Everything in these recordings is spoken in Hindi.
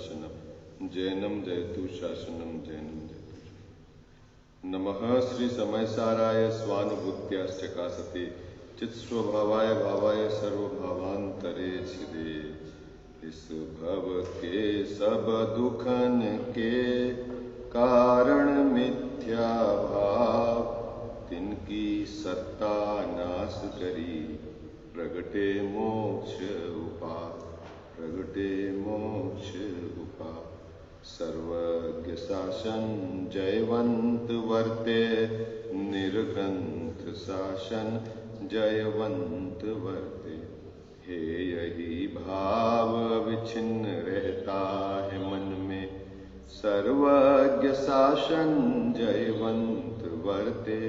शासनम जैनम जयतु शासनम जैनम जयतु। नमः श्री समय साराय स्वानुभूत्याश्चकासते चित्स्वभावाय भावाय सर्वभावांतरे छिदे। इस भव के सब दुखन के कारण मिथ्या भाव तिनकी सत्ता नाश करी प्रगटे मोक्ष उपाय प्रगटे मोक्ष उपाय। सर्वज्ञ शासन जयवंत वर्ते निर्ग्रंथ शासन जयवंत वर्ते। हे यही भाव अविच्छिन्न रहता है मन में सर्वज्ञ शासन जयवंत वर्ते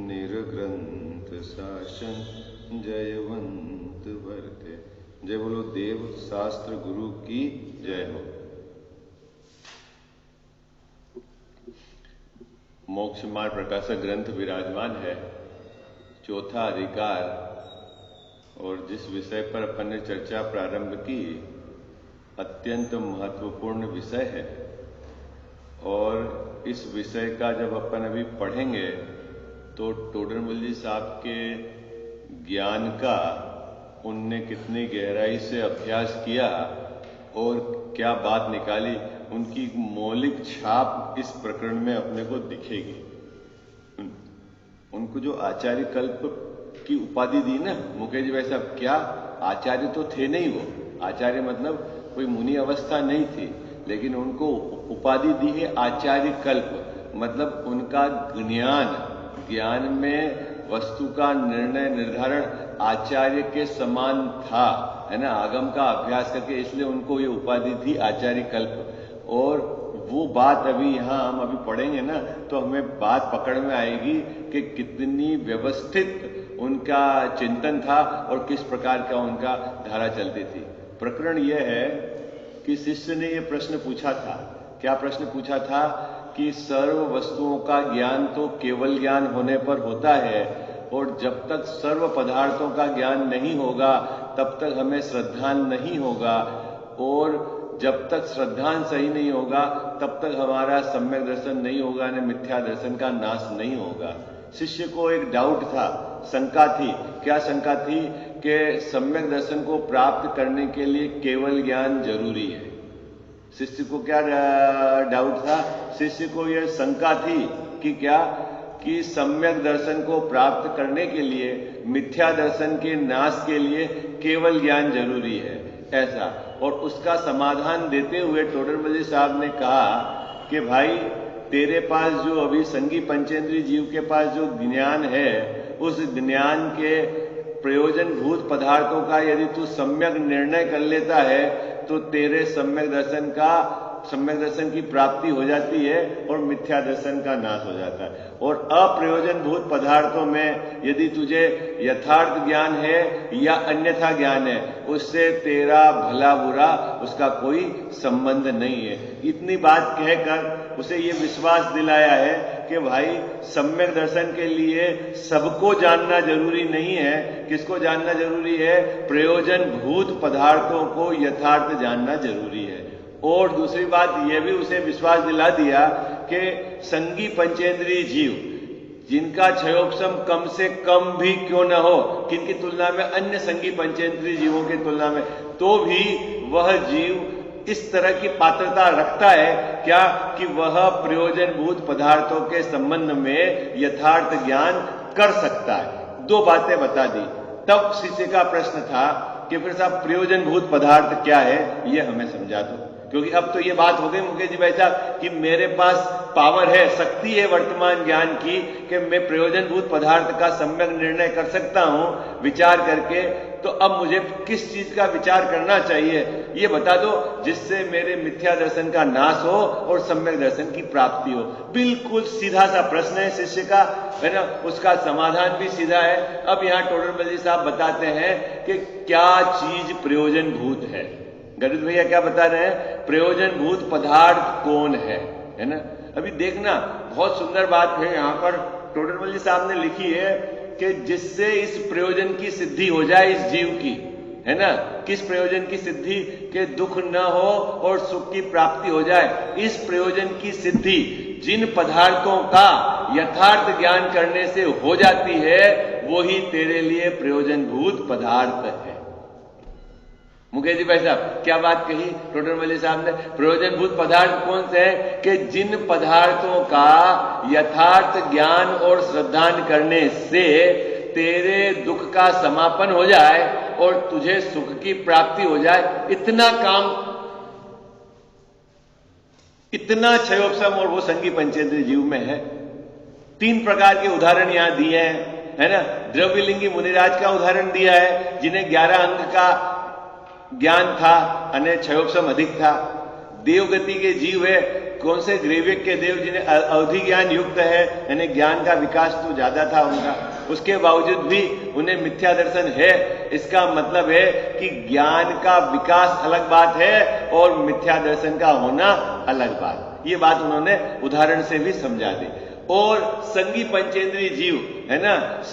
निर्ग्रंथ शासन जयवंत वर्ते। जय बोलो देव शास्त्र गुरु की जय हो। मोक्ष मार्ग प्रकाशक ग्रंथ विराजमान है, चौथा अधिकार। और जिस विषय पर अपन ने चर्चा प्रारंभ की अत्यंत महत्वपूर्ण विषय है। और इस विषय का जब अपन अभी पढ़ेंगे तो टोडरमल जी साहब के ज्ञान का उनने कितनी गहराई से अभ्यास किया और क्या बात निकाली, उनकी मौलिक छाप इस प्रकरण में अपने को दिखेगी। उनको जो आचार्य कल्प की उपाधि दी ना मुकेश भाई साहब, क्या आचार्य तो थे नहीं, वो आचार्य मतलब कोई मुनि अवस्था नहीं थी, लेकिन उनको उपाधि दी है आचार्य कल्प। मतलब उनका ज्ञान में वस्तु का निर्णय निर्धारण आचार्य के समान था, है ना, आगम का अभ्यास करके, इसलिए उनको ये उपाधि थी आचार्य कल्प। और वो बात अभी यहां हम अभी पढ़ेंगे ना तो हमें बात पकड़ में आएगी कि कितनी व्यवस्थित उनका चिंतन था और किस प्रकार का उनका धारा चलती थी। प्रकरण यह है कि शिष्य ने यह प्रश्न पूछा था। क्या प्रश्न पूछा था कि सर्व वस्तुओं का ज्ञान तो केवल ज्ञान होने पर होता है, और जब तक सर्व पदार्थों का ज्ञान नहीं होगा तब तक हमें श्रद्धान नहीं होगा, और जब तक श्रद्धान सही नहीं होगा तब तक हमारा सम्यक दर्शन नहीं होगा, न मिथ्या दर्शन का नाश नहीं होगा। शिष्य को एक डाउट था, शंका थी। क्या शंका थी? कि सम्यक दर्शन को प्राप्त करने के लिए केवल ज्ञान जरूरी है। शिष्य को क्या डाउट था? शिष्य को यह शंका थी कि क्या कि सम्यक दर्शन को प्राप्त करने के लिए मिथ्या दर्शन के नाश के लिए केवल ज्ञान जरूरी है, ऐसा। और उसका समाधान देते हुए टोडरमल जी साहब ने कहा कि भाई तेरे पास जो अभी संगी पंचेंद्रीय जीव के पास जो ज्ञान है, उस ज्ञान के प्रयोजनभूत पदार्थों का यदि तू सम्यक निर्णय कर लेता है तो तेरे सम्यक दर्शन की प्राप्ति हो जाती है और मिथ्या दर्शन का नाश हो जाता है। और अप्रयोजनभूत पदार्थों में यदि तुझे यथार्थ ज्ञान है या अन्यथा ज्ञान है, उससे तेरा भला बुरा उसका कोई संबंध नहीं है। इतनी बात कहकर उसे ये विश्वास दिलाया है कि भाई सम्यक दर्शन के लिए सबको जानना जरूरी नहीं है। किसको जानना जरूरी है? प्रयोजनभूत पदार्थों को यथार्थ जानना जरूरी है। और दूसरी बात यह भी उसे विश्वास दिला दिया कि संगी पंचेंद्रीय जीव जिनका क्षयोपशम कम से कम भी क्यों न हो, किनकी तुलना में, अन्य संगी पंचेंद्रीय जीवों की तुलना में, तो भी वह जीव इस तरह की पात्रता रखता है क्या कि वह प्रयोजनभूत पदार्थों के संबंध में यथार्थ ज्ञान कर सकता है। दो बातें बता दी। तब शिष्य का प्रश्न था कि फिर साहब प्रयोजनभूत पदार्थ क्या है, यह हमें समझा दो। क्योंकि अब तो ये बात हो गई मुकेश जी भाई साहब कि मेरे पास पावर है, शक्ति है वर्तमान ज्ञान की कि मैं प्रयोजनभूत पदार्थ का सम्यक निर्णय कर सकता हूं विचार करके। तो अब मुझे किस चीज का विचार करना चाहिए ये बता दो, जिससे मेरे मिथ्या दर्शन का नाश हो और सम्यक दर्शन की प्राप्ति हो। बिल्कुल सीधा सा प्रश्न है शिष्य का, है ना। उसका समाधान भी सीधा है। अब यहां टोडरमल जी साहब बताते हैं कि क्या चीज प्रयोजनभूत है। गणित भैया क्या बता रहे हैं? प्रयोजनभूत पदार्थ कौन है ना। अभी देखना बहुत सुंदर बात है यहां पर टोडरमल जी साहब ने लिखी है कि जिससे इस प्रयोजन की सिद्धि हो जाए इस जीव की, है ना। किस प्रयोजन की सिद्धि? कि दुख न हो और सुख की प्राप्ति हो जाए। इस प्रयोजन की सिद्धि जिन पदार्थों का यथार्थ ज्ञान करने से हो जाती है वो ही तेरे लिए प्रयोजनभूत पदार्थ है। मुकेश जी भाई साहब क्या बात कही टोडरमल साहब ने। प्रयोजनभूत पदार्थ कौन से हैं कि जिन पदार्थों का यथार्थ ज्ञान और श्रद्धान करने से तेरे दुख का समापन हो जाए और तुझे सुख की प्राप्ति हो जाए। इतना काम, इतना क्षयोपशम और वो संगी पंचेंद्रिय जीव में है। 3 प्रकार के उदाहरण यहां दिए हैं, है ना। द्रव्यलिंगी मुनिराज का उदाहरण दिया है जिन्हें 11 अंग का ज्ञान था, अन्य क्षयोपशम अधिक था। देवगति के जीव है, कौन से ग्रेविक के देव जिन्हें अवधि ज्ञान युक्त है, यानी ज्ञान का विकास तो ज्यादा था उनका, उसके बावजूद भी उन्हें मिथ्या दर्शन है। इसका मतलब है कि ज्ञान का विकास अलग बात है और मिथ्या दर्शन का होना अलग बात। ये बात उन्होंने उदाहरण से भी समझा दी। और संगी पंचेंद्रिय जीव है ना,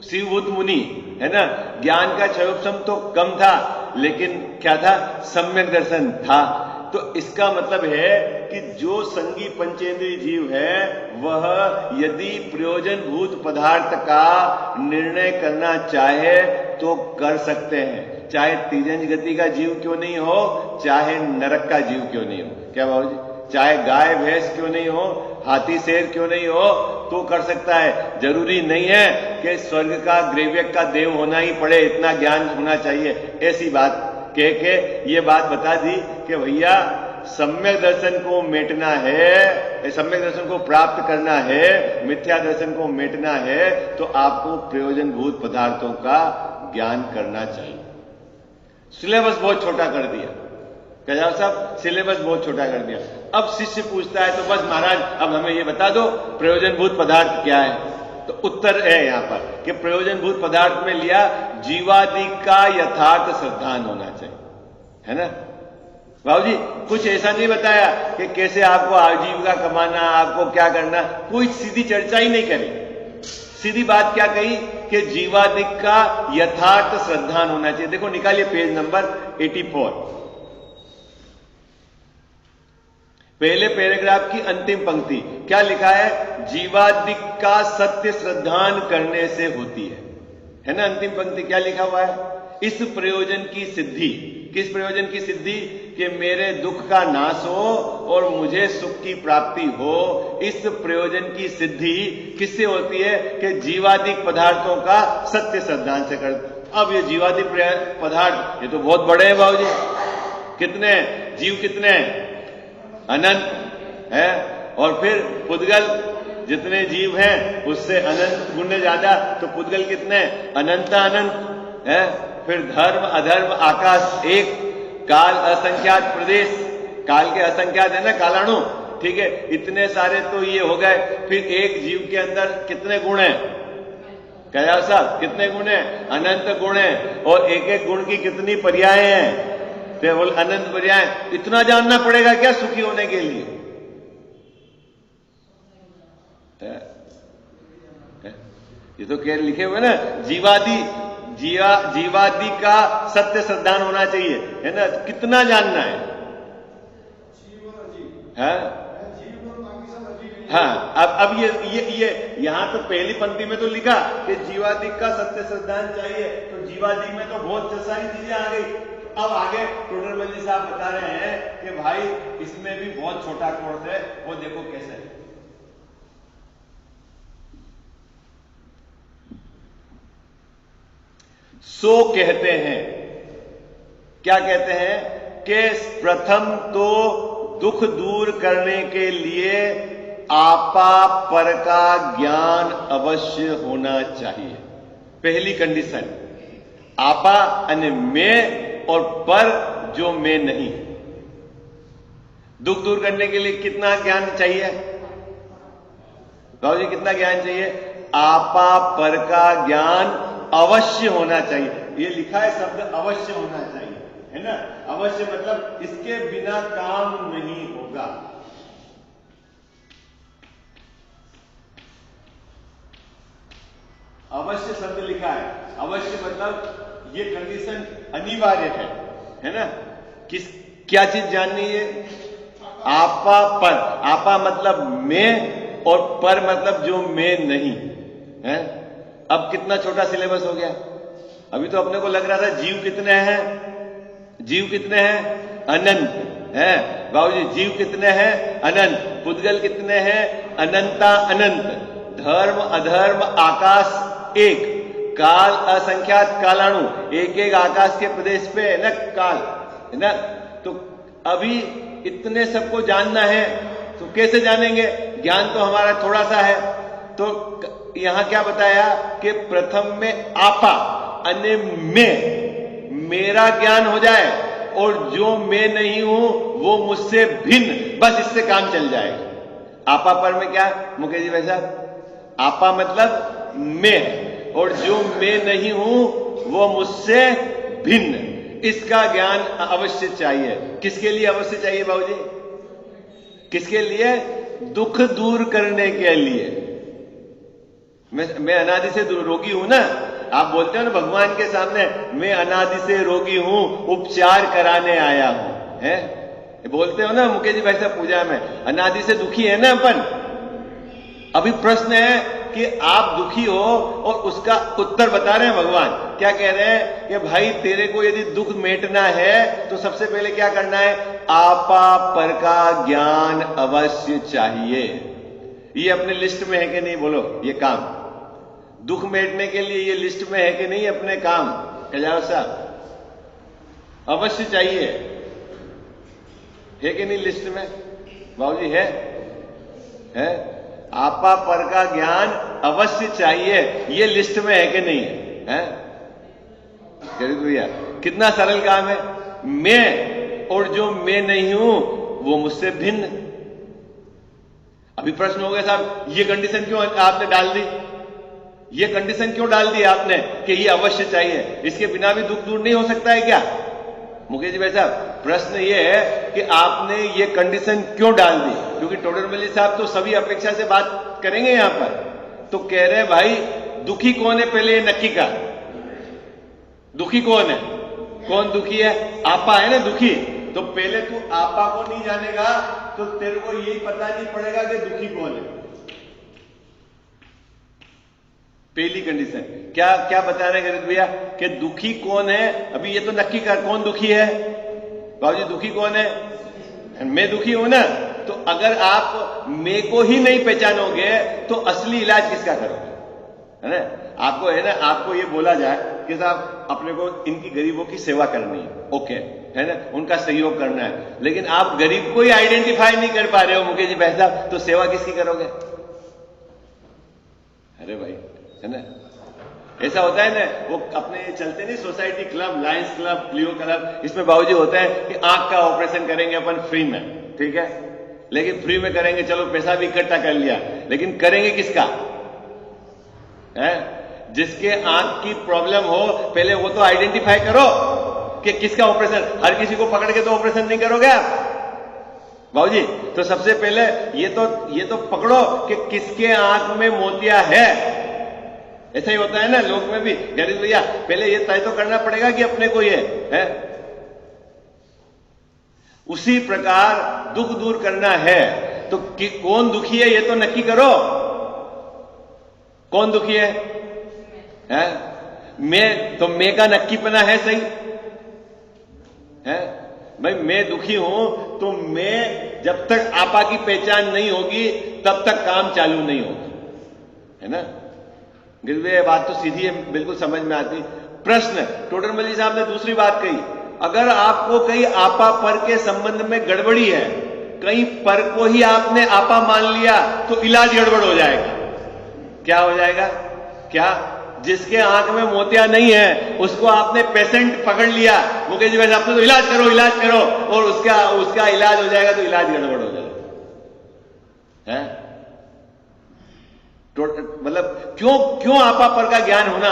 शिवभूत मुनि है ना, ज्ञान का क्षयोपशम तो कम था लेकिन क्या था, सम्यक दर्शन था। तो इसका मतलब है कि जो संगी पंचेंद्रिय जीव है वह यदि प्रयोजनभूत पदार्थ का निर्णय करना चाहे तो कर सकते हैं, चाहे तीजंज गति का जीव क्यों नहीं हो, चाहे नरक का जीव क्यों नहीं हो। क्या बाबू जी, चाहे गाय भैंस क्यों नहीं हो, हाथी शेर क्यों नहीं हो, तो कर सकता है। जरूरी नहीं है कि स्वर्ग का ग्रेवियक का देव होना ही पड़े, इतना ज्ञान होना चाहिए। ऐसी बात कह के ये बात बता दी कि भैया सम्यक दर्शन को मेटना है, सम्यक दर्शन को प्राप्त करना है, मिथ्या दर्शन को मेटना है तो आपको प्रयोजनभूत पदार्थों का ज्ञान करना चाहिए। सिलेबस बहुत छोटा कर दिया, कह साहब सिलेबस बहुत छोटा कर दिया। अब शिष्य पूछता है तो बस महाराज अब हमें ये बता दो प्रयोजनभूत पदार्थ क्या है। तो उत्तर है यहां पर कि प्रयोजनभूत पदार्थ में लिया जीवादि का यथार्थ श्रद्धान होना चाहिए, है ना। बाबू जी कुछ ऐसा नहीं बताया कि कैसे आपको आजीविका कमाना, आपको क्या करना, कोई सीधी चर्चा ही नहीं करी। सीधी बात क्या कही कि जीवादिक का यथार्थ श्रद्धान होना चाहिए। देखो निकालिए पेज नंबर 84, पहले पैराग्राफ की अंतिम पंक्ति क्या लिखा है, जीवादिक का सत्य श्रद्धान करने से होती है ना। अंतिम पंक्ति क्या लिखा हुआ है, इस प्रयोजन की सिद्धि। किस प्रयोजन की सिद्धि, कि मेरे दुख का नाश हो और मुझे सुख की प्राप्ति हो। इस प्रयोजन की सिद्धि किससे होती है कि जीवादिक पदार्थों का सत्य श्रद्धान से कर। अब ये जीवादिक पदार्थ ये तो बहुत बड़े हैं बाबू जी, कितने जीव, कितने अनंत है। और फिर पुद्गल, जितने जीव हैं उससे अनंत गुण ज्यादा, तो पुद्गल कितने, अनंत अनंत है। फिर धर्म अधर्म आकाश एक, काल असंख्यात प्रदेश, काल के असंख्यात है ना कालाणु, ठीक है। इतने सारे तो ये हो गए। फिर एक जीव के अंदर कितने गुण हैं, क्या साहब कितने गुण हैं, अनंत गुण हैं। और एक एक गुण की कितनी पर्याय हैं, केवल अनंत पर्याय। इतना जानना पड़ेगा क्या सुखी होने के लिए, ये तो क्या लिखे हुए ना, जीवादि का सत्य श्रद्धान होना चाहिए, है ना। कितना जानना है, हाँ। अब ये यहां तो पहली पंक्ति में तो लिखा कि जीवादि का सत्य श्रद्धान चाहिए, तो जीवादि में तो बहुत सारी चीजें आ गई। अब आगे टोडरमल जी साहब बता रहे हैं कि भाई इसमें भी बहुत छोटा कोर्स है, वो देखो कैसे है। सो कहते हैं, क्या कहते हैं कि प्रथम तो दुख दूर करने के लिए आपा पर का ज्ञान अवश्य होना चाहिए। पहली कंडीशन, आपा यानी मैं और पर जो मैं नहीं। दुख दूर करने के लिए कितना ज्ञान चाहिए बाबू जी, कितना ज्ञान चाहिए, आपा पर का ज्ञान अवश्य होना चाहिए। ये लिखा है शब्द अवश्य होना चाहिए, है ना। अवश्य मतलब इसके बिना काम नहीं होगा। अवश्य शब्द लिखा है, अवश्य मतलब ये कंडीशन अनिवार्य है ना। क्या चीज जाननी है? आपा पर। आपा मतलब मैं और पर मतलब जो मैं नहीं है। अब कितना छोटा सिलेबस हो गया। अभी तो अपने को लग रहा था जीव कितने हैं, जीव कितने हैं? अनंत है। बाबूजी जीव कितने हैं? अनंत। पुद्गल कितने हैं? अनंता अनंत। धर्म अधर्म आकाश एक, काल असंख्यात कालाणु, एक एक आकाश के प्रदेश पे है ना काल, है ना। तो अभी इतने सबको जानना है तो कैसे जानेंगे? ज्ञान तो हमारा थोड़ा सा है। तो यहां क्या बताया कि प्रथम में आपा अन्य में मेरा ज्ञान हो जाए और जो मैं नहीं हूं वो मुझसे भिन्न, बस इससे काम चल जाएगा। आपा पर में क्या मुकेश जी भाई साहब? आपा मतलब मैं और जो मैं नहीं हूं वो मुझसे भिन्न, इसका ज्ञान अवश्य चाहिए। किसके लिए अवश्य चाहिए बाबूजी? किसके लिए? दुख दूर करने के लिए। मैं अनादि से रोगी हूं ना। आप बोलते हो ना भगवान के सामने, मैं अनादि से रोगी हूं, उपचार कराने आया हूं, है? बोलते हो ना मुकेश जी भाई साहब पूजा में, अनादि से दुखी है ना अपन। अभी प्रश्न है कि आप दुखी हो और उसका उत्तर बता रहे हैं भगवान। क्या कह रहे हैं कि भाई तेरे को यदि दुख मेटना है तो सबसे पहले क्या करना है? आपा पर का ज्ञान अवश्य चाहिए। ये अपने लिस्ट में है कि नहीं? बोलो ये काम दुख मेटने के लिए ये लिस्ट में है कि नहीं? अपने काम कल्याण साहब अवश्य चाहिए, है कि नहीं लिस्ट में? बाबूजी है? आपा पर का ज्ञान अवश्य चाहिए, ये लिस्ट में है कि नहीं है? गरीब भैया कितना सरल काम है। मैं और जो मैं नहीं हूं वो मुझसे भिन्न। अभी प्रश्न हो गया साहब, ये कंडीशन क्यों आपने डाल दी? ये कंडीशन क्यों डाल दी आपने कि ये अवश्य चाहिए? इसके बिना भी दुख दूर नहीं हो सकता है क्या? मुकेश जी भाई साहब प्रश्न ये है कि आपने ये कंडीशन क्यों डाल दी? क्योंकि टोडरमल्ली साहब तो सभी अपेक्षा से बात करेंगे यहां पर। तो कह रहे हैं भाई दुखी कौन है पहले ये नक्की का। दुखी कौन है? कौन दुखी है? आपा है ना दुखी। तो पहले तू आपा को नहीं जानेगा तो तेरे को यही पता नहीं पड़ेगा कि दुखी कौन है। पहली कंडीशन क्या क्या बता रहे हैं गरीब भैया कि दुखी कौन है? अभी ये तो नक्की कर कौन दुखी है। बाबूजी दुखी कौन है? मैं दुखी हूं ना। तो अगर आप मैं को ही नहीं पहचानोगे तो असली इलाज किसका करोगे? है ना। आपको है ना, आपको ये बोला जाए कि साहब अपने को इनकी गरीबों की सेवा करनी है, ओके है ना, उनका सहयोग करना है, लेकिन आप गरीब को ही आइडेंटिफाई नहीं कर पा रहे हो मुकेश जी भाई साहब, तो सेवा किसकी करोगे? अरे भाई है ना, ऐसा होता है ना। वो अपने चलते नहीं society club, Lions club, Cleo club, इसमें बाबूजी होता है कि आंख का ऑपरेशन करेंगे अपन फ्री में, ठीक है, लेकिन फ्री में करेंगे, चलो पैसा भी इकट्ठा कर लिया, लेकिन करेंगे किसका? है जिसके आंख की प्रॉब्लम हो पहले वो तो आइडेंटिफाई करो कि किसका ऑपरेशन। हर किसी को पकड़ के तो ऑपरेशन नहीं करोगे आप बाबूजी। तो सबसे पहले ये तो पकड़ो कि किसके आंख में मोतिया है। ऐसा ही होता है ना लोग में भी। गरीब भैया पहले ये तय तो करना पड़ेगा कि अपने को ये है। उसी प्रकार दुख दूर करना है तो कौन दुखी है ये तो नक्की करो। कौन दुखी है? मैं, तो मैं का नक्कीपना है सही है भाई। मैं दुखी हूं तो मैं जब तक आपा की पहचान नहीं होगी तब तक काम चालू नहीं होगा, है ना। गिरवे बात तो सीधी है, बिल्कुल समझ में आती। प्रश्न टोडरमल्ली साहब ने दूसरी बात कही, अगर आपको कहीं आपा पर के संबंध में गड़बड़ी है, कहीं पर को ही आपने आपा मान लिया तो इलाज गड़बड़ हो जाएगा। क्या हो जाएगा? क्या? जिसके आंख में मोतिया नहीं है उसको आपने पेशेंट पकड़ लिया, मुकेश जी भाई आपने तो इलाज करो और उसका इलाज हो जाएगा तो इलाज गड़बड़ हो जाएगा, है। मतलब क्यों आपा पर का ज्ञान होना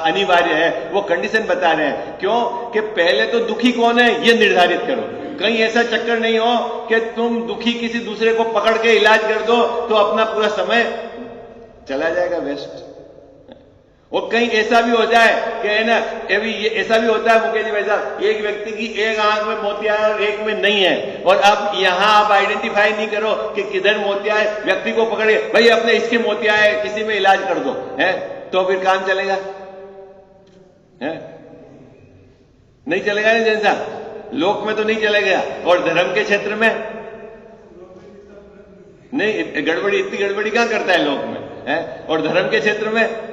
अनिवार्य है, वो कंडीशन बता रहे हैं। क्यों कि पहले तो दुखी कौन है ये निर्धारित करो। कहीं ऐसा चक्कर नहीं हो कि तुम दुखी किसी दूसरे को पकड़ के इलाज कर दो तो अपना पूरा समय चला जाएगा वेस्ट। और कहीं ऐसा भी हो जाए कि है ना, अभी ये ऐसा भी होता है मुकेश जी भाई साहब, एक व्यक्ति की एक आंख में मोतिया है और एक में नहीं है, और अब यहां आप आइडेंटिफाई नहीं करो कि किधर मोतिया है, व्यक्ति को पकड़े भाई अपने इसके मोतिया है, किसी में इलाज कर दो, है तो फिर काम चलेगा? है नहीं चलेगा ना जैन साहब, लोक में तो नहीं चलेगा, और धर्म के क्षेत्र में नहीं, गड़बड़ी इतनी गड़बड़ी कहां करता है लोक में, है और धर्म के क्षेत्र में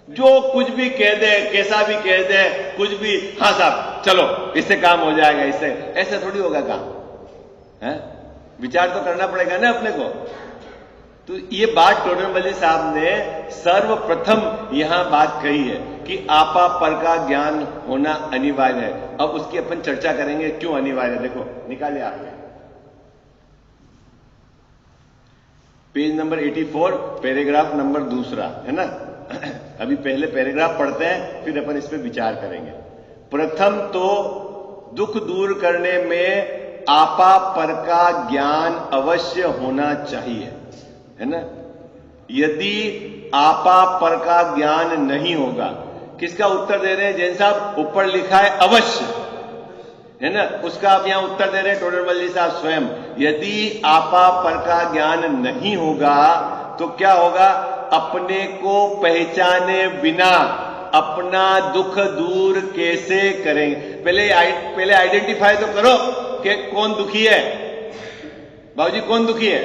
जो कुछ भी कह दे, कैसा भी कह दे, कुछ भी, हाँ साहब चलो इससे काम हो जाएगा, इससे ऐसा थोड़ी होगा काम, है विचार तो करना पड़ेगा ना अपने को। तो ये बात टोडरमल साहब ने सर्वप्रथम यहां बात कही है कि आपा पर का ज्ञान होना अनिवार्य है। अब उसकी अपन चर्चा करेंगे क्यों अनिवार्य है। देखो निकालिए आपने पेज नंबर 84 पैराग्राफ नंबर 2 है ना। अभी पहले पैराग्राफ पढ़ते हैं, फिर अपन इस पे विचार करेंगे। प्रथम तो दुख दूर करने में आपा पर का ज्ञान अवश्य होना चाहिए, है ना। यदि आपा पर का ज्ञान नहीं होगा, किसका उत्तर दे रहे हैं जैन साहब? ऊपर लिखा है अवश्य, है ना, उसका आप यहां उत्तर दे रहे हैं टोडरमल जी साहब स्वयं। यदि आपा पर का ज्ञान नहीं होगा तो क्या होगा? अपने को पहचाने बिना अपना दुख दूर कैसे करेंगे? पहले आइडेंटिफाई तो करो कि कौन दुखी है। बाबूजी कौन दुखी है?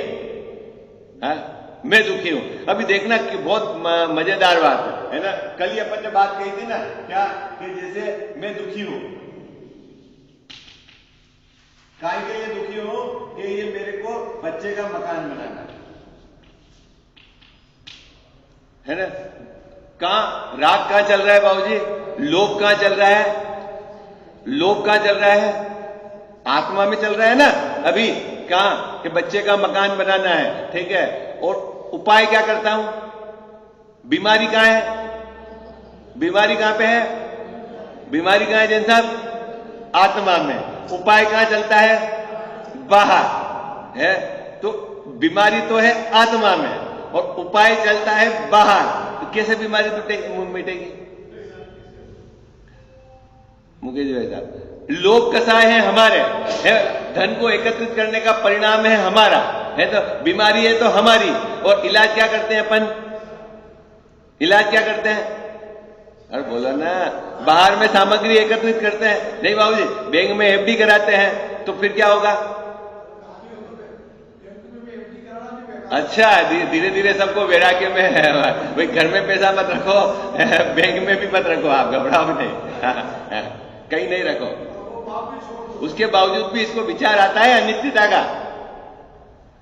मैं दुखी हूं। अभी देखना कि बहुत मजेदार बात है ना। कल ही अपन ने बात कही थी ना, क्या कि जैसे मैं दुखी हूं, काय के लिए दुखी हूं कि ये मेरे को बच्चे का मकान बनाना है ना। कहां राग कहां चल रहा है बाबूजी? लोभ कहां चल रहा है? लोभ कहां चल रहा है? आत्मा में चल रहा है ना अभी। कहां कि बच्चे का मकान बनाना है, ठीक है। और उपाय क्या करता हूं? बीमारी कहां है? बीमारी कहां पे है? बीमारी कहां है जैन साहब? आत्मा में। उपाय कहां चलता है? बाहर है। तो बीमारी तो है आत्मा में और उपाय चलता है बाहर, तो कैसे बीमारी मिटेगी? मुकेश भाई साहब, लोभ कसाय है हमारे, है धन को एकत्रित करने का परिणाम है हमारा, है तो बीमारी है तो हमारी। और इलाज क्या करते हैं अपन? इलाज क्या करते हैं? अरे बोला ना, बाहर में सामग्री एकत्रित करते हैं। नहीं बाबूजी, बैंक में एफडी कराते हैं तो फिर क्या होगा? अच्छा, धीरे धीरे सबको वैराग्य में है भाई, घर में पैसा मत रखो, बैंक में भी मत रखो, आप घबराओ नहीं, कहीं नहीं रखो। उसके बावजूद भी इसको विचार आता है अनिश्चितता का,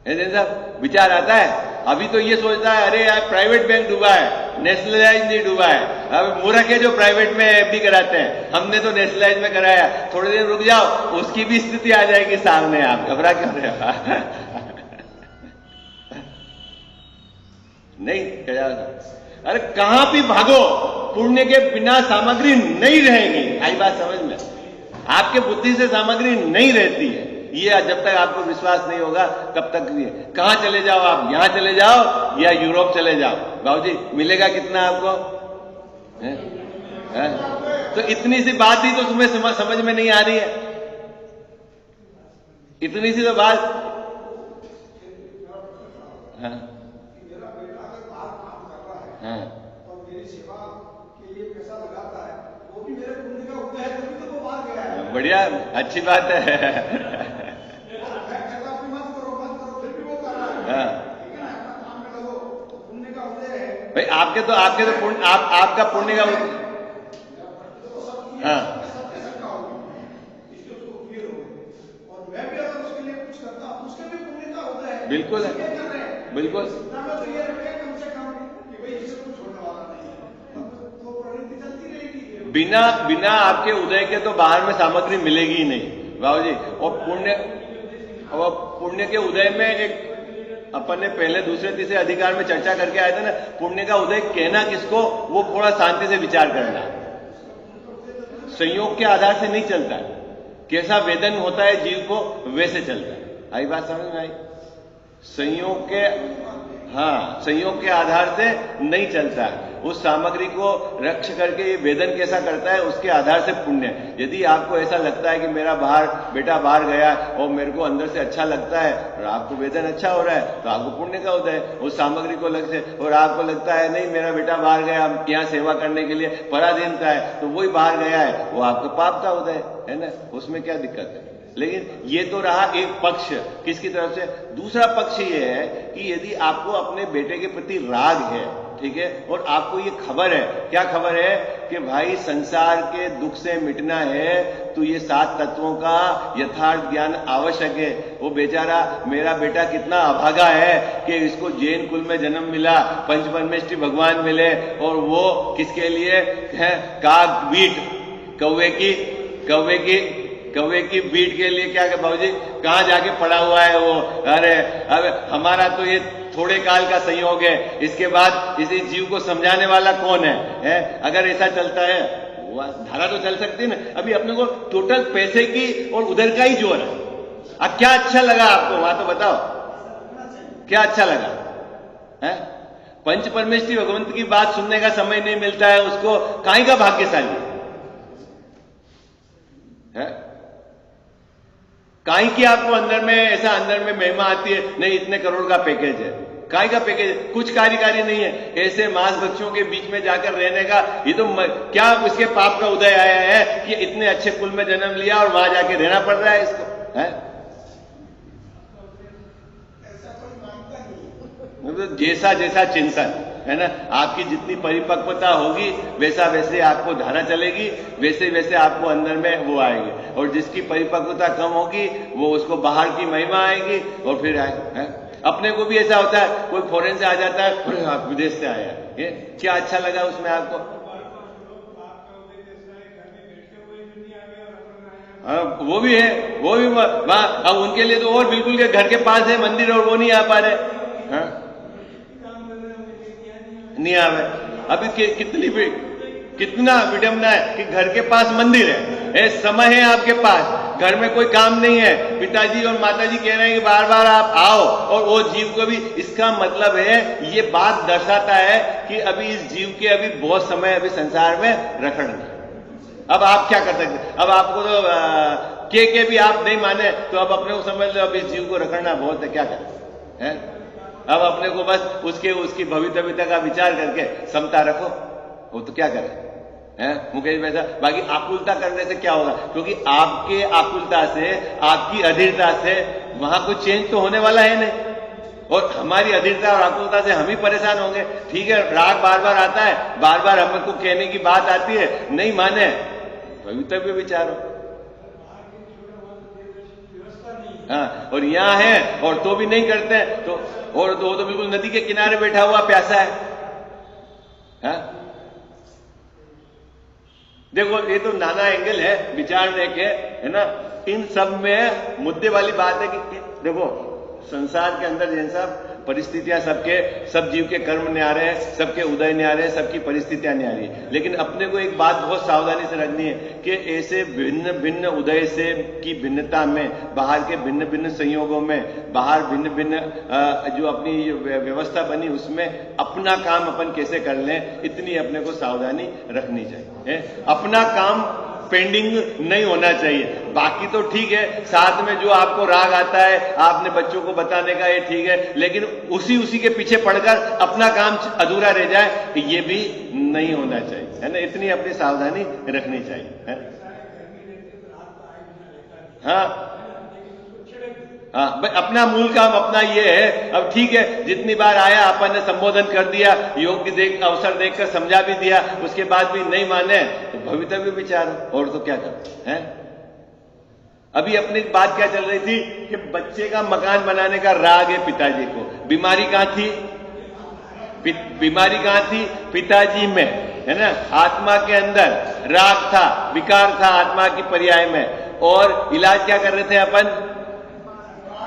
है साहब, विचार आता है। अभी तो ये सोचता है अरे यार प्राइवेट बैंक डूबा है, नेशनलाइज नहीं डूबा है। अब मूर्ख है जो प्राइवेट में एफडी कराते हैं, हमने तो नेशनलाइज में कराया। थोड़े दिन रुक जाओ, उसकी भी स्थिति आ जाएगी सामने, आप घबरा क्यों रहे हो? नहीं क्या? अरे कहां भी भागो, पुण्य के बिना सामग्री नहीं रहेगी। आई बात समझ में? आपके बुद्धि से सामग्री नहीं रहती है। ये जब तक आपको विश्वास नहीं होगा तब तक ये कहां चले जाओ आप, यहां चले जाओ या यूरोप चले जाओ, बाबूजी मिलेगा कितना आपको? है? तो इतनी सी बात ही तो तुम्हें समझ में नहीं आ रही है। इतनी सी तो बात। हाँ हाँ, और मेरी सेवा के लिए पैसा लगाता है, वो भी मेरे पुण्य का उदय है, तभी तो वो बाहर गया है। बढ़िया, अच्छी बात है। मत करो, फिर भी वो कर रहा है। हाँ। ठीक है ना, अपना काम में लगो, पुण्य का उदय है भाई। आपके तो पुण्य, आपका पुण्य का उदय। हाँ, और मैं भी अगर उसके लिए कुछ करता हूं, उसके भी पुण्य का उदय है। बिल्कुल है, बिल्कुल। तो ये रखे कम से कम कि भाई इसे कुछ छोड़ने वाला नहीं है, तो प्रवृत्ति चलती रहेगी। बिना आपके उदय के तो बाहर में सामग्री मिलेगी ही नहीं बाबूजी। और पुण्य के उदय में एक अपन ने पहले दूसरे तीसरे अधिकार में चर्चा करके आए थे ना, पुण्य का उदय कहना किसको, वो थोड़ा शांति से विचार करना। संयोग के आधार से नहीं चलता है, कैसा वेदन होता है जीव को वैसे चलता है। आई बात समझ में आई? संयोग के, हाँ संयोग के आधार से नहीं चलता है। उस सामग्री को रक्ष करके ये वेदन कैसा करता है, उसके आधार से पुण्य है। यदि आपको ऐसा लगता है कि मेरा बेटा बाहर गया और मेरे को अंदर से अच्छा लगता है और आपको वेदन अच्छा हो रहा है तो आपको पुण्य का उदय है उस सामग्री को लग से। और आपको लगता है नहीं मेरा बेटा बाहर गया, यहाँ सेवा करने के लिए पराधीनता है तो वही बाहर गया है, वो आपका पाप का उदय है ना, उसमें क्या दिक्कत है। लेकिन ये तो रहा एक पक्ष किसकी तरफ से। दूसरा पक्ष ये है कि यदि आपको अपने बेटे के प्रति राग है, ठीक है, और आपको ये खबर है, क्या खबर है कि भाई संसार के दुख से मिटना है तो ये 7 तत्वों का यथार्थ ज्ञान आवश्यक है। वो बेचारा मेरा बेटा कितना अभागा है कि इसको जैन कुल में जन्म मिला, पंचपरमेष्ठी भगवान मिले, और वो किसके लिए है, काग बीट कौवे की बीट के लिए क्या बाबूजी कहां जाके पड़ा हुआ है वो। अरे अब हमारा तो ये थोड़े काल का संयोग है, इसके बाद इसी जीव को समझाने वाला कौन है? अगर ऐसा चलता है धारा तो चल सकती है ना। अभी अपने को टोटल पैसे की और उधर का ही जोर है। अब क्या अच्छा लगा आपको वहां तो बताओ, क्या अच्छा लगा है? पंच परमेष्ठी भगवंत की बात सुनने का समय नहीं मिलता है उसको, काहे का भाग्यशाली है? काहे की आपको अंदर में महिमा आती है, नहीं इतने करोड़ का पैकेज है, काहे का पैकेज, कुछ कार्यकारी नहीं है। ऐसे मांस भक्षियों के बीच में जाकर रहने का ये तो क्या उसके पाप का उदय आया है कि इतने अच्छे कुल में जन्म लिया और वहां जाके रहना पड़ रहा है इसको, है? जैसा जैसा चिंतन है ना, आपकी जितनी परिपक्वता होगी वैसा वैसे आपको धारा चलेगी, वैसे वैसे आपको अंदर में वो आएगी। और जिसकी परिपक्वता कम होगी वो उसको बाहर की महिमा आएगी और फिर आएगी, है? अपने को भी ऐसा होता है, कोई फॉरेन से आ जाता है, अरे आप विदेश से आया, ये क्या अच्छा लगा उसमें आपको? वो भी है, वो भी वहां, अब उनके लिए तो और बिल्कुल के घर के पास है मंदिर और वो नहीं आ पा रहे, हाँ? नहीं आवे। अभी कितना विडंबना है कि घर के पास मंदिर है, समय है आपके पास, घर में कोई काम नहीं है, पिताजी और माताजी कह रहे हैं कि बार बार आप आओ, और वो जीव को भी, इसका मतलब है ये बात दर्शाता है कि अभी इस जीव के अभी बहुत समय अभी संसार में रखड़ना। अब आप क्या कर सकते? अब आपको तो के भी आप नहीं माने तो अब अपने को समझ लो अब इस जीव को रखड़ना बहुत है, क्या करें, है? अब अपने को बस उसकी भवितव्यता का विचार करके समता रखो, वो तो क्या करे, हैं मुकेश भाई साहब? बाकी आकुलता करने से क्या होगा? क्योंकि आपके आकुलता से, आपकी अधीरता से वहां कुछ चेंज तो होने वाला है नहीं, और हमारी अधीरता और आकुलता से हम ही परेशान होंगे। ठीक है, राग बार बार आता है, बार बार हमको कहने की बात आती है, नहीं माने भवितव्य विचारो, हाँ, और यहां है और तो भी नहीं करते हैं, तो और तो बिल्कुल नदी के किनारे बैठा हुआ प्यासा है, हाँ? देखो ये तो नाना एंगल है विचारने के, है ना। इन सब में मुद्दे वाली बात है कि देखो संसार के अंदर जैसा परिस्थितियां सब जीव के कर्म न्यारे हैं, सबके उदय न्यारे हैं, सबकी परिस्थितियां न्यारी है। लेकिन अपने को एक बात बहुत सावधानी से रखनी है कि ऐसे भिन्न भिन्न उदय से की भिन्नता में, बाहर के भिन्न भिन्न संयोगों में, बाहर भिन्न भिन्न जो अपनी व्यवस्था बनी उसमें अपना काम अपन कैसे कर लें, इतनी अपने को सावधानी रखनी चाहिए। अपना काम पेंडिंग नहीं होना चाहिए। बाकी तो ठीक है, साथ में जो आपको राग आता है आपने बच्चों को बताने का, ये ठीक है, लेकिन उसी के पीछे पड़कर अपना काम अधूरा रह जाए, ये भी नहीं होना चाहिए, है ना। इतनी अपनी सावधानी रखनी चाहिए, है? हाँ हाँ, अपना मूल काम अपना ये है। अब ठीक है, जितनी बार आया अपन ने संबोधन कर दिया, योग्य अवसर देखकर समझा भी दिया, उसके बाद भी नहीं माने तो भवितव्य विचारो, और तो क्या कर, है? अभी अपनी बात क्या चल रही थी कि बच्चे का मकान बनाने का राग है पिताजी को। बीमारी कहां थी? बीमारी कहां थी? पिताजी में, है ना। आत्मा के अंदर राग था, विकार था आत्मा की पर्याय में, और इलाज क्या कर रहे थे अपन?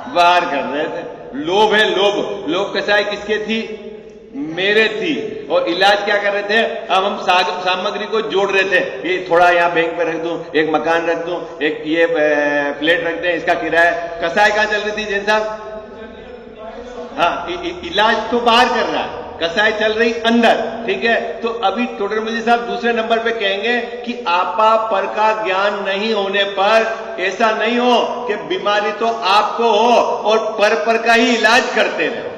बाहर कर रहे थे। लोभ है, लोभ कसाई किसके थी? मेरे थी। और इलाज क्या कर रहे थे? अब हम सामग्री को जोड़ रहे थे, ये थोड़ा यहां बैंक पे रख दूं, एक मकान रख दूं, एक ये प्लेट रख दें, इसका किराया। कसाई कहां चल रही थी जैन साहब? हाँ, इलाज तो बाहर कर रहा है, कसाई चल रही अंदर, ठीक है। तो अभी टोडरमल साहब दूसरे नंबर पे कहेंगे कि आपा पर का ज्ञान नहीं होने पर ऐसा नहीं हो कि बीमारी तो आपको हो और पर का ही इलाज करते रहो।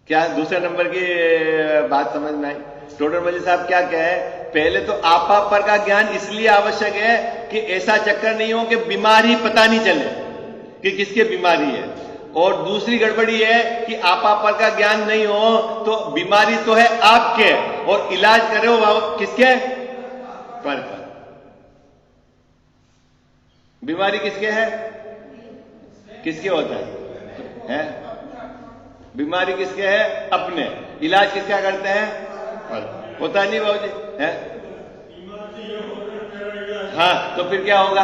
क्या दूसरे नंबर की बात समझ में आई? टोडरमल साहब क्या कहे, पहले तो आपा पर का ज्ञान इसलिए आवश्यक है कि ऐसा चक्कर नहीं हो कि बीमारी पता नहीं चले कि किसके बीमारी है, और दूसरी गड़बड़ी है कि आपा पर का ज्ञान नहीं हो तो बीमारी तो है आपके और इलाज करो किसके? पर का। बीमारी किसके है? किसके होता है? बीमारी किसके है? अपने। इलाज किसका करते हैं? पर। होता नहीं बाबू जी है? हाँ, तो फिर क्या होगा?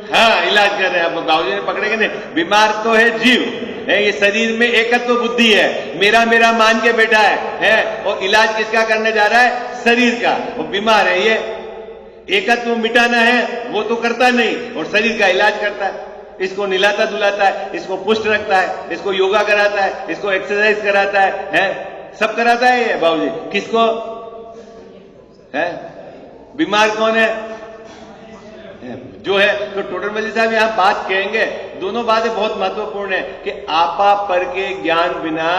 हाँ, इलाज कर रहे हैं। आप बाबूजी ने पकड़ेंगे नहीं। बीमार तो है जीव है, ये शरीर में एकत्व बुद्धि है, मेरा मेरा मान के बैठा है, और इलाज किसका करने जा रहा है? शरीर का। वो बीमार है, ये एकत्व मिटाना है वो तो करता नहीं, और शरीर का इलाज करता है। इसको निलाता धुलाता है, इसको पुष्ट रखता है, इसको योगा कराता है, इसको एक्सरसाइज कराता है, सब कराता है ये बाबूजी। किसको है? बीमार कौन है? जो है। तो टोडरमल साहब यहां बात कहेंगे, दोनों बातें बहुत महत्वपूर्ण है कि आपा पर के ज्ञान बिना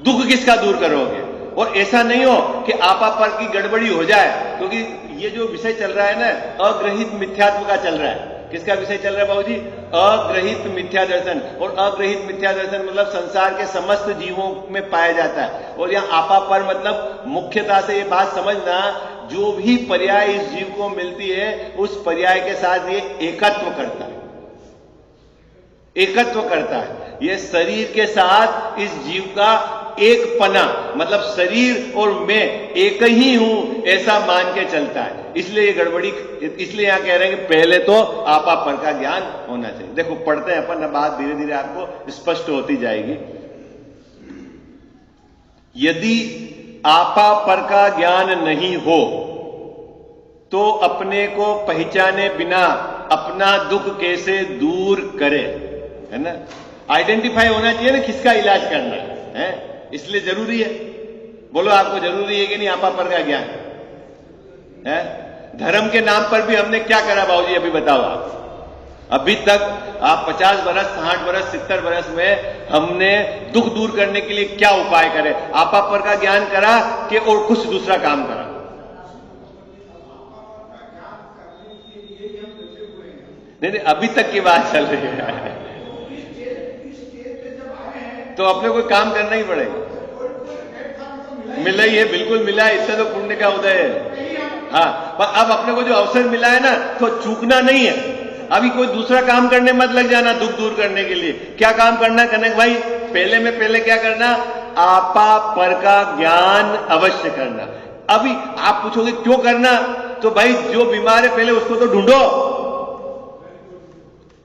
दुख किसका दूर करोगे, और ऐसा नहीं हो कि आपा पर की गड़बड़ी हो जाए, क्योंकि ये जो विषय चल रहा है ना, अग्रहित मिथ्यात्व का चल रहा है। किसका विषय चल रहा है बाबूजी? अग्रहित मिथ्या दर्शन। और अग्रहित मिथ्या दर्शन मतलब संसार के समस्त जीवों में पाया जाता है। और यहां आपा पर मतलब मुख्यता से ये बात समझना, जो भी पर्याय इस जीव को मिलती है उस पर्याय के साथ ये एकत्व करता है, एकत्व करता है। ये शरीर के साथ इस जीव का एक पना, मतलब शरीर और मैं एक ही हूं ऐसा मान के चलता है। इसलिए ये गड़बड़ी, इसलिए यहां कह रहे हैं कि पहले तो आपा पर का ज्ञान होना चाहिए। देखो पढ़ते हैं अपन, बात धीरे धीरे आपको स्पष्ट होती जाएगी। यदि आपा पर का ज्ञान नहीं हो तो अपने को पहचाने बिना अपना दुख कैसे दूर करे, है ना? आइडेंटिफाई होना चाहिए ना किसका इलाज करना है, इसलिए जरूरी है। बोलो आपको जरूरी है कि नहीं आपा पर का ज्ञान है? धर्म के नाम पर भी हमने क्या करा बाबूजी, अभी बताओ आप। अभी तक आप 50 बरस, 60 बरस, 70 बरस में हमने दुख दूर करने के लिए क्या उपाय करे? आपा पर का ज्ञान करा कि और कुछ दूसरा काम करा? नहीं, अभी तक की बात चल रही है। तो अपने कोई काम करना ही पड़ेगा। मिला ही है, बिल्कुल मिला है, इससे तो पुण्य का उदय है। हाँ, पर अब अपने को जो अवसर मिला है ना, तो चूकना नहीं है। अभी कोई दूसरा काम करने मत लग जाना दुख दूर करने के लिए। क्या काम करना है भाई? पहले क्या करना? आपा पर का ज्ञान अवश्य करना। अभी आप पूछोगे क्यों करना, तो भाई जो बीमार है पहले उसको तो ढूंढो,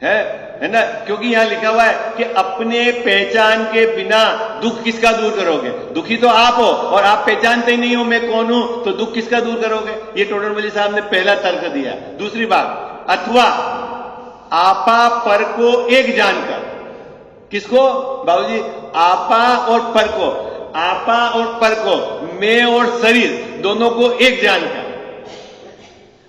है ना? क्योंकि यहां लिखा हुआ है कि अपने पहचान के बिना दुख किसका दूर करोगे? दुखी तो आप हो, और आप पहचानते ही नहीं हो मैं कौन हूं, तो दुख किसका दूर करोगे? ये टोडरमल साहब ने पहला तर्क दिया। दूसरी बात, अथवा आपा पर को एक जानकर। किसको बाबूजी? आपा और पर को। आपा और पर को, मैं और शरीर दोनों को एक जानकर,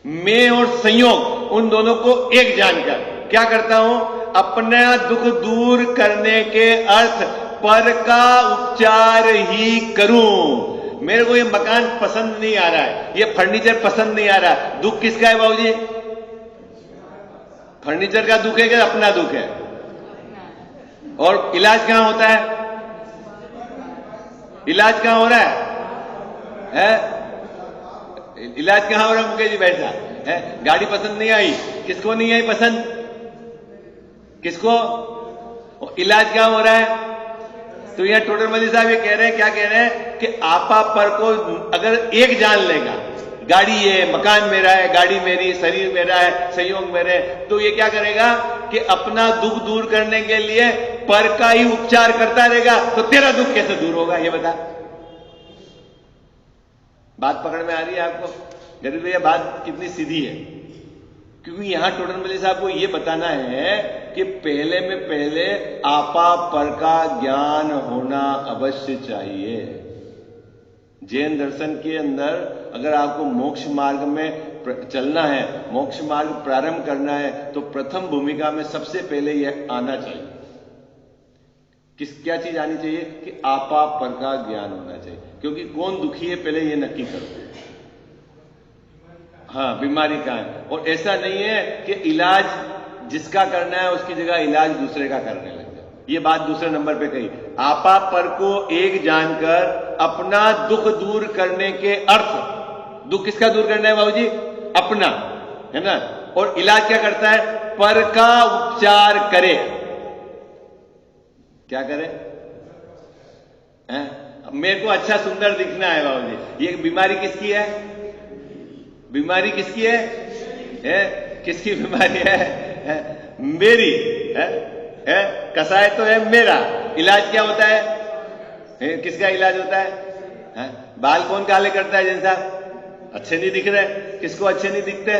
मैं और संयोग उन दोनों को एक जानकर क्या करता हूं? अपना दुख दूर करने के अर्थ पर का उपचार ही करूं। मेरे को ये मकान पसंद नहीं आ रहा है, ये फर्नीचर पसंद नहीं आ रहा है, दुख किसका है बाबूजी? फर्नीचर का दुख है कि अपना दुख है? और इलाज कहां होता है? इलाज कहां हो रहा है? इलाज कहां हो रहा है मुकेश जी? बैठा है। गाड़ी पसंद नहीं आई, किसको नहीं आई पसंद? किसको? इलाज क्या हो रहा है? तो यहां टोडरमल साहब ये कह रहे हैं, क्या कह रहे हैं कि आपा पर को अगर एक जान लेगा, गाड़ी ये, मकान मेरा है, गाड़ी मेरी, शरीर मेरा है, संयोग मेरे, तो ये क्या करेगा कि अपना दुख दूर करने के लिए पर का ही उपचार करता रहेगा। तो तेरा दुख कैसे दूर होगा ये बता। बात पकड़ में आ रही है आपको? गरीब भैया बात कितनी सीधी है, क्योंकि यहां टोडरमल साहब को यह बताना है कि पहले में पहले आपा पर का ज्ञान होना अवश्य चाहिए। जैन दर्शन के अंदर अगर आपको मोक्ष मार्ग में चलना है, मोक्ष मार्ग प्रारंभ करना है, तो प्रथम भूमिका में सबसे पहले यह आना चाहिए। क्या चीज आनी चाहिए कि आपा पर का ज्ञान होना चाहिए। क्योंकि कौन दुखी है पहले यह नक्की करो। हाँ, बीमारी का है। और ऐसा नहीं है कि इलाज जिसका करना है उसकी जगह इलाज दूसरे का करने लग जाए। ये बात दूसरे नंबर पे कही। आपा पर को एक जानकर अपना दुख दूर करने के अर्थ, दुख किसका दूर करना है बाबूजी? अपना, है ना। और इलाज क्या करता है? पर का उपचार करे। क्या करे? मेरे को अच्छा सुंदर दिखना है बाबूजी। ये बीमारी किसकी है? बीमारी किसकी है? किसकी बीमारी है? मेरी है। कसाय तो है मेरा। इलाज क्या होता है? किसका इलाज होता है? बाल कौन काले करता है? जैन साहब अच्छे नहीं दिख रहे। किसको अच्छे नहीं दिखते?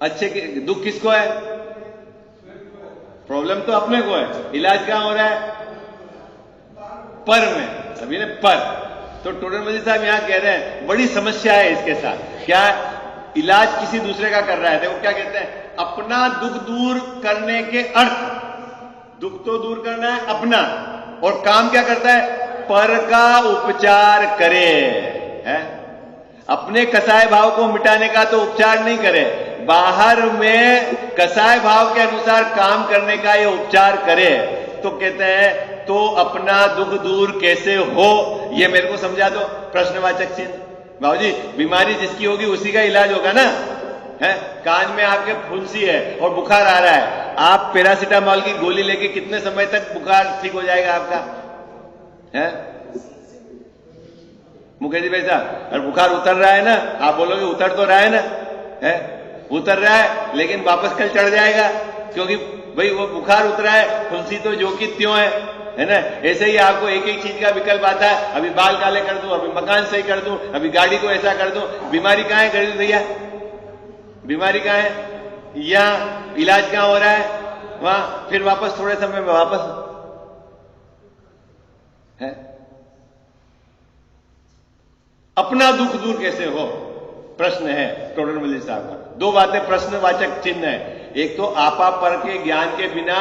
अच्छे दुख किसको है? प्रॉब्लम तो अपने को है। इलाज कहां हो रहा है? पर में। सभी ने पर। तो टोडर मजी साहब यहां कह रहे हैं बड़ी समस्या है इसके साथ। क्या इलाज किसी दूसरे का कर रहा है। देखो क्या कहते हैं, अपना दुख दूर करने के अर्थ, दुख तो दूर करना है अपना, और काम क्या करता है? पर का उपचार करे। है अपने कसाय भाव को मिटाने का तो उपचार नहीं करे, बाहर में कसाय भाव के अनुसार काम करने का ये उपचार करे। तो कहते हैं तो अपना दुख दूर कैसे हो, ये मेरे को समझा दो। प्रश्नवाचक चिन्ह। बाबूजी बीमारी जिसकी होगी उसी का इलाज होगा ना। है कान में आपके फुंसी है और बुखार आ रहा है, आप पैरासीटामोल की गोली लेके कितने समय तक बुखार ठीक हो जाएगा आपका? है मुकेश जी भाई साहब, और बुखार उतर रहा है ना, आप बोलोगे उतर तो रहा है ना, है उतर रहा है, लेकिन वापस कल चढ़ जाएगा। क्योंकि भाई वो बुखार उतरा है, फुंसी तो जो कि त्यों है ना। ऐसे ही आपको एक एक चीज का विकल्प आता है। अभी बाल काले कर दूं, अभी मकान सही कर दूं, अभी गाड़ी को ऐसा कर दूं। बीमारी कहां है गरीब भैया? बीमारी कहां है? यहां इलाज कहां हो रहा है? वहां फिर वापस थोड़े समय में वापस है। अपना दुख दूर कैसे हो, प्रश्न है टोडर मल्लिक साहब का। दो बातें प्रश्नवाचक चिन्ह है। एक तो आपा पर के ज्ञान के बिना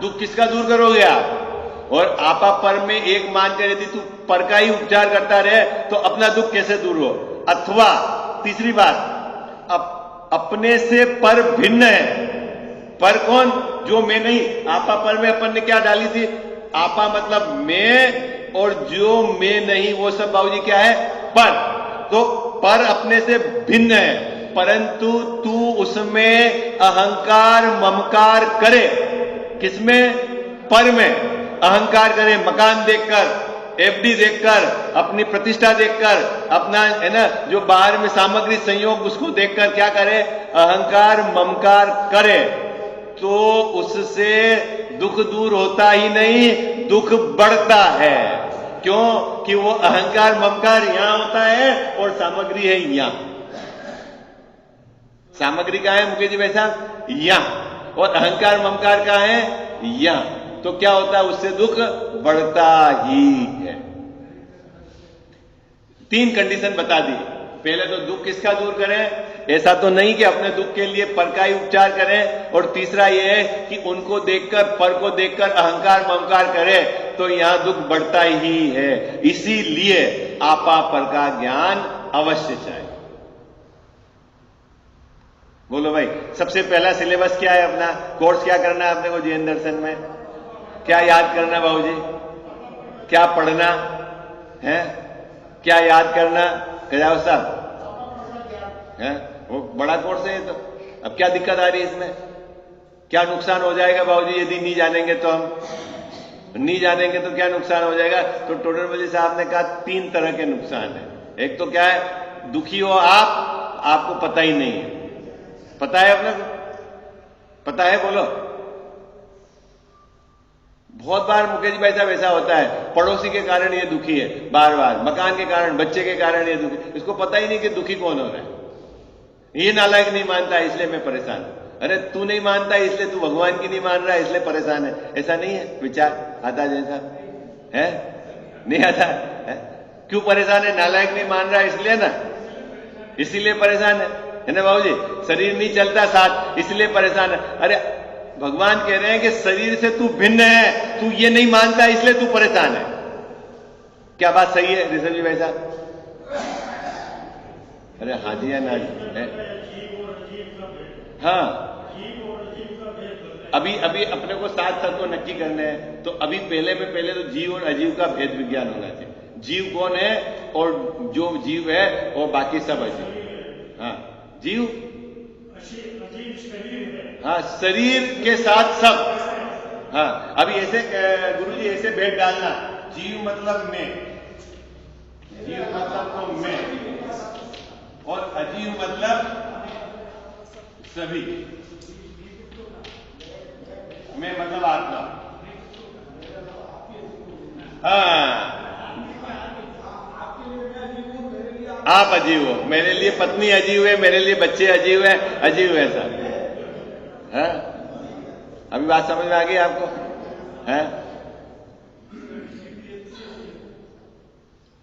दुख किसका दूर करोगे आप, और आपा पर में एक मान कर यदि तू पर का ही उपचार करता रहे तो अपना दुख कैसे दूर हो। अथवा तीसरी बात, अपने से पर भिन्न है। पर कौन? जो मैं नहीं। आपा पर में अपन ने क्या डाली थी? आपा मतलब मैं, और जो मैं नहीं वो सब बाबूजी क्या है? पर। तो पर अपने से भिन्न है, परंतु तू उसमें अहंकार ममकार करे। किसमें? पर में अहंकार करे। मकान देखकर, एफडी देखकर, अपनी प्रतिष्ठा देखकर, अपना है ना जो बाहर में सामग्री संयोग उसको देखकर क्या करे? अहंकार ममकार करे। तो उससे दुख दूर होता ही नहीं, दुख बढ़ता है। क्यों? कि वो अहंकार ममकार यहां होता है और सामग्री है यहां। सामग्री कहां है मुकेश जी वैसा? यहां। और अहंकार ममकार कहां है? यहां। तो क्या होता है? उससे दुख बढ़ता ही है। तीन कंडीशन बता दी। पहले तो दुख किसका दूर करें, ऐसा तो नहीं कि अपने दुख के लिए पर का ही उपचार करें। और तीसरा यह है कि उनको देखकर, पर को देखकर अहंकार ममकार करें तो यहां दुख बढ़ता ही है। इसीलिए आपा पर का ज्ञान अवश्य चाहिए। बोलो भाई, सबसे पहला सिलेबस क्या है अपना? कोर्स क्या करना है अपने को जैन दर्शन में? क्या याद करना बाबूजी? क्या पढ़ना है? क्या याद करना? कजाव साहब है वो बड़ा कोर्स है। तो अब क्या दिक्कत आ रही है इसमें? क्या नुकसान हो जाएगा बाबूजी यदि नहीं जानेंगे? तो हम नहीं जानेंगे तो क्या नुकसान हो जाएगा? तो टोडर मल्लिक साहब ने कहा तीन तरह के नुकसान है। एक तो क्या है? दुखी हो आप, आपको पता ही नहीं है। पता है अपने को? पता है? बोलो। बहुत बार मुकेश भाई साहब ऐसा होता है, पड़ोसी के कारण ये दुखी है, बार बार मकान के कारण, बच्चे के कारण ये दुखी। इसको पता ही नहीं कि दुखी कौन हो रहा है। ये नालायक नहीं मानता है, इसलिए मैं परेशान हूं। अरे तू नहीं मानता इसलिए तू भगवान की नहीं मान रहा इसलिए परेशान है, ऐसा नहीं है विचार आता जैसा है? नहीं आता है? क्यों परेशान है? नालायक नहीं मान रहा इसलिए ना, इसीलिए परेशान है ना बाबूजी? शरीर नहीं चलता साथ इसलिए परेशान है। अरे भगवान कह रहे हैं कि शरीर से तू भिन्न है, तू ये नहीं मानता इसलिए तू परेशान है। क्या बात सही है ऋषभ जी वैसा? अरे हाँ जी या ना जी है? हाँ, अभी अभी अपने को साथ साथ को नक्की करने हैं, तो अभी पहले तो जीव और अजीव का भेद विज्ञान होना चाहिए। जीव कौन है और जो जीव है और बाकी सब अजीव। हाँ, जीव हाँ शरीर के साथ सब। हाँ, अभी ऐसे गुरुजी ऐसे भेद डालना, जीव मतलब मैं, जीव मतलब तो मैं, और अजीव मतलब सभी, मैं मतलब आत्मा। हाँ, आप अजीव हो, मेरे लिए पत्नी अजीव है, मेरे लिए बच्चे अजीव है, अजीव है सर। हाँ, अभी बात समझ में आ गई आपको? है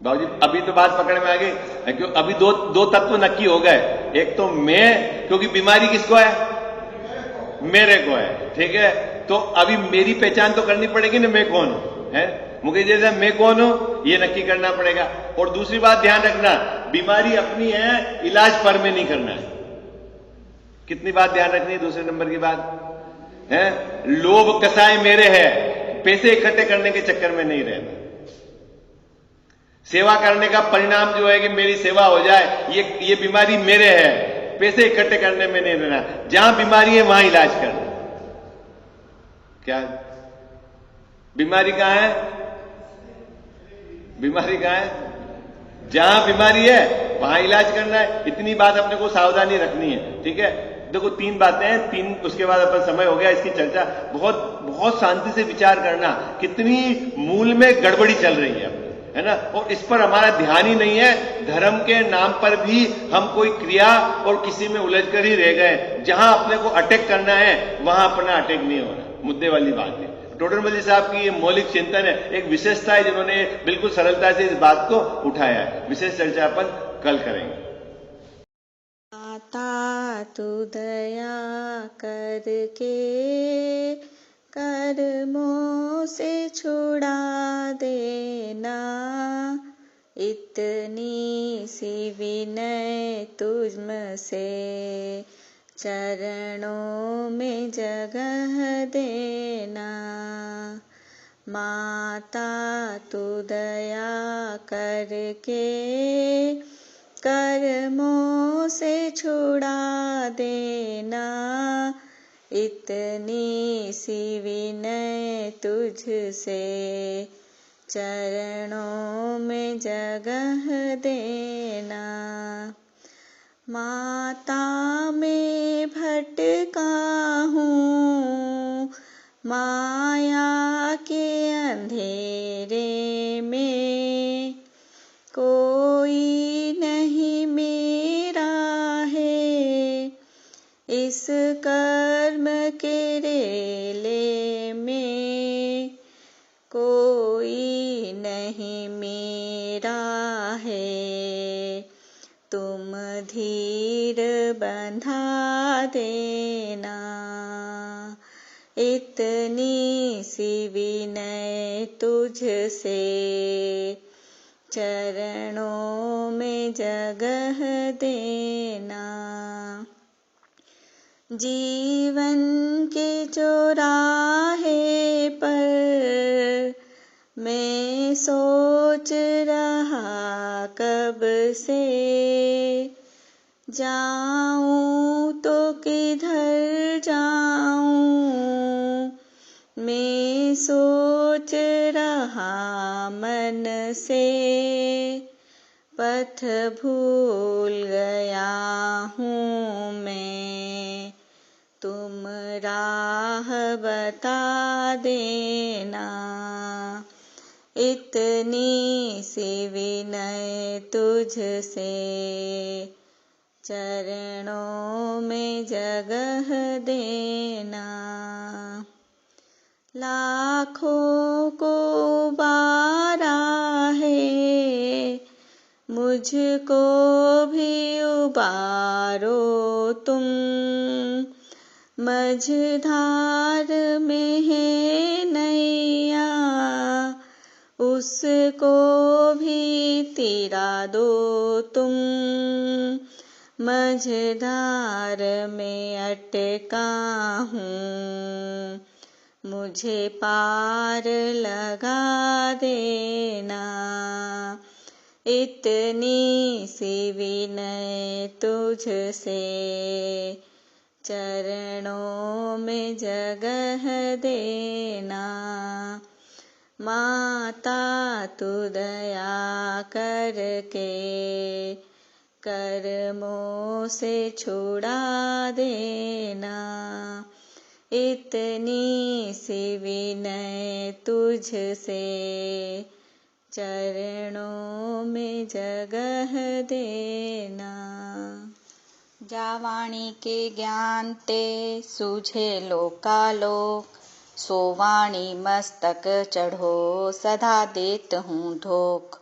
बाबूजी? अभी तो बात पकड़ में आ गई, क्यों? अभी दो तत्व नक्की हो गए। एक तो मैं, क्योंकि बीमारी किसको है? मेरे को है, ठीक है? तो अभी मेरी पहचान तो करनी पड़ेगी ना, मैं कौन हूं, है? मुझे जैसा मैं कौन हूं ये नक्की करना पड़ेगा। और दूसरी बात ध्यान रखना, बीमारी अपनी है, इलाज पर में नहीं करना है। कितनी बात ध्यान रखनी है? दूसरे नंबर की बात है, लोभ कसाय मेरे है, पैसे इकट्ठे करने के चक्कर में नहीं रहना। सेवा करने का परिणाम जो है कि मेरी सेवा हो जाए, ये बीमारी मेरे है, पैसे इकट्ठे करने में नहीं रहना। जहां बीमारी है वहां इलाज करना। क्या बीमारी कहां है? बीमारी कहां है? जहां बीमारी है वहां इलाज करना है। इतनी बात अपने को सावधानी रखनी है, ठीक है? देखो, 3 बातें हैं, 3, उसके बाद अपन समय हो गया इसकी चर्चा। बहुत शांति से विचार करना, कितनी मूल में गड़बड़ी चल रही है ना? और इस पर हमारा ध्यान ही नहीं है। धर्म के नाम पर भी हम कोई क्रिया और किसी में उलझ कर ही रह गए। जहां अपने को अटैक करना है वहां अपना अटैक नहीं हो रहा, मुद्दे वाली बात है। टोडरमल जी साहब की ये मौलिक चिंतन है, एक विशेषता है जिन्होंने बिल्कुल सरलता से इस बात को उठाया है। विशेष चर्चा अपन कल करेंगे। माता तू दया करके कर्मों से छुड़ा देना, इतनी सी विनय तुझसे चरणों में जगह देना। माता तू दया करके कर्मों से छुड़ा देना, इतनी सी विनय तुझसे चरणों में जगह देना। माता में भटका हूँ माया के अंधेरे में, कोई नहीं मेरा है इस कर्म के रेले में, कोई नहीं मेरा है तुम धीर बंधा देना। इतनी सी विनय तुझसे चरणों में जगह देना। जीवन के चौराहे पर मैं सोच रहा कब से, जाऊं तो किधर जाऊं, मैं सोच रहा मन से, पथ भूल गया हूँ मैं, तुम राह बता देना। इतनी सी विनय तुझसे चरणों में जगह देना। लाखों को उबारा है, मुझको भी उबारो तुम। मझधार में है नैया, उसको भी तिरा दो तुम। मझधार में अटका हूँ, मुझे पार लगा देना। इतनी सी विनय तुझसे, चरणों में जगह देना। माता तू दया करके कर्मों से छुड़ा देना। इतनी सी विनय तुझसे, चरणों में जगह देना। जावाणी के ज्ञान ते सूझे लोकालोक, सोवाणी मस्तक चढ़ो सदा देत हूँ धोख।